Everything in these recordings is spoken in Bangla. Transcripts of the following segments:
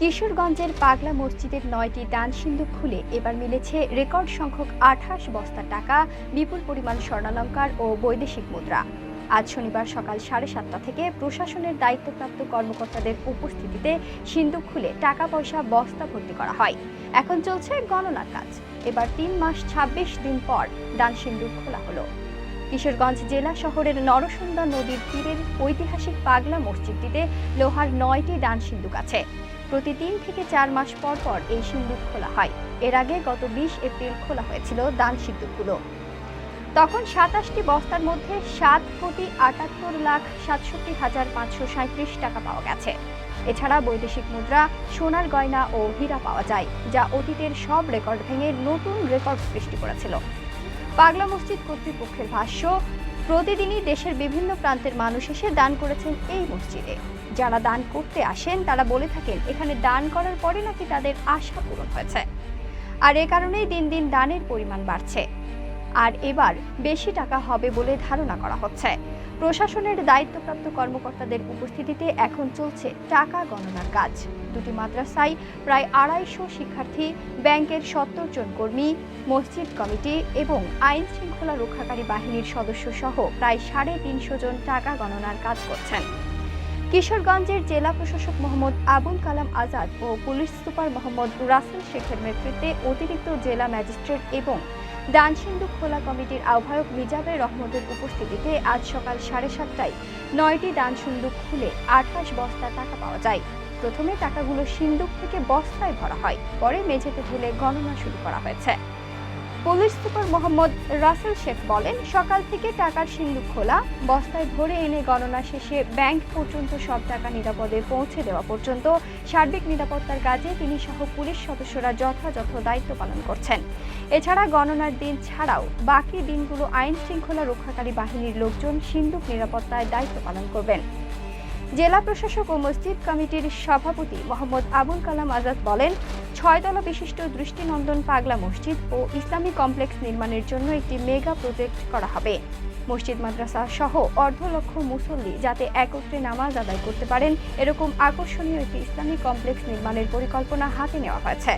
কিশোরগঞ্জের পাগলা মসজিদের ৯টি দান সিন্দুক খুলে এবার মিলেছে রেকর্ড সংখ্যক ২৮ বস্তা টাকা, বিপুল পরিমাণ স্বর্ণালংকার ও বৈদেশিক মুদ্রা। আজ শনিবার সকাল 7:30টা থেকে প্রশাসনের দায়িত্বপ্রাপ্ত কর্মকর্তাদের উপস্থিতিতে সিন্দুক খুলে টাকা পয়সা বস্তা ভর্তি করা হয়। এখন চলছে গণনার কাজ। এবার ৩ মাস ২৬ দিন পর দান সিন্দুক খোলা হলো। কিশোরগঞ্জ জেলা শহরের নরসুন্দা নদীর তীরের ঐতিহাসিক পাগলা মসজিদটিতে লোহার ৯টি দান সিন্দুক আছে। প্রতি ৩ থেকে ৪ মাস পর পর এই সিন্দুক খোলা হয়। এর আগে গত ২০ এপ্রিল খোলা হয়েছিল দান সিন্দুকগুলো। তখন ২৭টি বস্তার মধ্যে ৭,৭৮,৬৭,৫৩৭ টাকা পাওয়া গেছে। এছাড়া বৈদেশিক মুদ্রা, সোনার গয়না ও হীরা পাওয়া যায়, যা অতীতের সব রেকর্ড ভেঙে নতুন রেকর্ড সৃষ্টি করেছিল। পাগলা মসজিদ কর্তৃপক্ষের ভাষ্য, প্রতিদিনই দেশের বিভিন্ন প্রান্তের মানুষ এসে দান করেছেন এই মসজিদে। যারা দান করতে আসেন তারা বলে থাকেন এখানে দান করার পরে নাকি তাদের আশা পূরণ হয়েছে। আর এ কারণেই দিন দিন দানের পরিমাণ বাড়ছে। আর এবার বেশি টাকা হবে বলে ধারণা করা হচ্ছে। প্রশাসনের দায়িত্বপ্রাপ্ত কর্মকর্তাদের উপস্থিতিতে এখন চলছে টাকা গণনার কাজ। দুটি মাদ্রাসায় প্রায় ২৫০ শিক্ষার্থী, ব্যাংকের ৭০ জন কর্মী, মসজিদ কমিটি এবং আইন শৃঙ্খলা রক্ষাকারী বাহিনীর সদস্য সহ প্রায় ৩৫০ জন টাকা গণনার কাজ করছেন। কিশোরগঞ্জের জেলা প্রশাসক মোহাম্মদ আবুল কালাম আজাদ ও পুলিশ সুপার মোহাম্মদ রাসেল শেখের নেতৃত্বে অতিরিক্ত জেলা ম্যাজিস্ট্রেট এবং দান সিন্দুক খোলা কমিটির আহ্বায়ক মিজাবের রহমতের উপস্থিতিতে আজ সকাল 7:30টায় ৯টি দান সিন্দুক খুলে ২৮ বস্তা টাকা পাওয়া যায়। প্রথমে টাকাগুলো সিন্দুক থেকে বস্তায় ভরা হয়, পরে মেঝেতে ঢেলে গণনা শুরু করা হয়েছে। পুলিশ সুপার মোহাম্মদ রাসেল শেখ বলেন, সকাল থেকে টাকার সিন্দুক খোলা, বস্তায় ভরে এনে গণনা শেষে ব্যাংক পর্যন্ত সব টাকা নিরাপদে পৌঁছে দেওয়া পর্যন্ত সার্বিক নিরাপত্তার কাজে তিনি সহ পুলিশ সদস্যরা যথাযথ দায়িত্ব পালন করছেন। এছাড়া গণনার দিন ছাড়াও বাকি দিনগুলো আইন শৃঙ্খলা রক্ষাকারী বাহিনীর লোকজন সিন্দুক নিরাপত্তায় দায়িত্ব পালন করবেন। জেলা প্রশাসক ও মসজিদ কমিটির সভাপতি মোহাম্মদ আবুল কালাম আজাদ বলেন, ৬ তলা বিশিষ্ট দৃষ্টিনন্দন পাগলা মসজিদ ও ইসলামী কমপ্লেক্স নির্মাণের জন্য একটি মেগা প্রজেক্ট করা হবে। মসজিদ মাদ্রাসা সহ ১.৫ লক্ষ মুসল্লি যাতে একত্রে নামাজ আদায় করতে পারেন, এরকম আকর্ষণীয় একটি ইসলামী কমপ্লেক্স নির্মাণের পরিকল্পনা হাতে নেওয়া হয়েছে।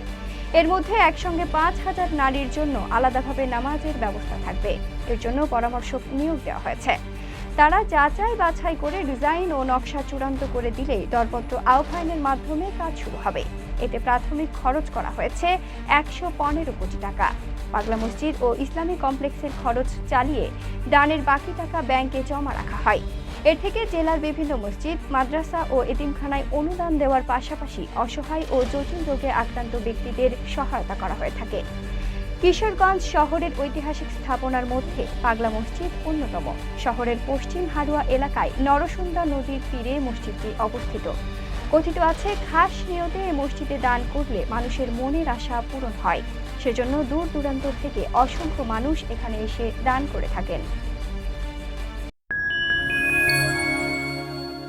এর মধ্যে একসঙ্গে ৫,০০০ নারীর জন্য আলাদাভাবে নামাজের ব্যবস্থা থাকবে। এর জন্য পরামর্শক নিয়োগ দেওয়া হয়েছে। তারা যাচাই বাছাই করে ডিজাইন ও নকশা চূড়ান্ত করে দিলেই দরপত্র আহ্বানের মাধ্যমে কাজ শুরু হবে। এতে প্রাথমিক খরচ করা হয়েছে ১১৫ কোটি টাকা। পাগলা মসজিদ ও ইসলামী কমপ্লেক্সের খরচ চালিয়ে দানের বাকি টাকা ব্যাংকে জমা রাখা হয়। এর থেকে জেলার বিভিন্ন মসজিদ, মাদ্রাসা ও এতিমখানায় অনুদান দেওয়ার পাশাপাশি অসহায় ও জটিল রোগে আক্রান্ত ব্যক্তিদের সহায়তা করা হয়ে থাকে। কিশোরগঞ্জ শহরের ঐতিহাসিক স্থাপনার মধ্যে পাগলা মসজিদ অন্যতম। শহরের পশ্চিম হারুয়া এলাকায় নরসুন্দা নদীর তীরে মসজিদটি অবস্থিত। কথিত আছে, খাস নিয়তে এই মসজিদে দান করলে মানুষের মনের আশা পূরণ হয়। সেজন্য দূর দূরান্ত থেকে অসংখ্য মানুষ এখানে এসে দান করে থাকেন।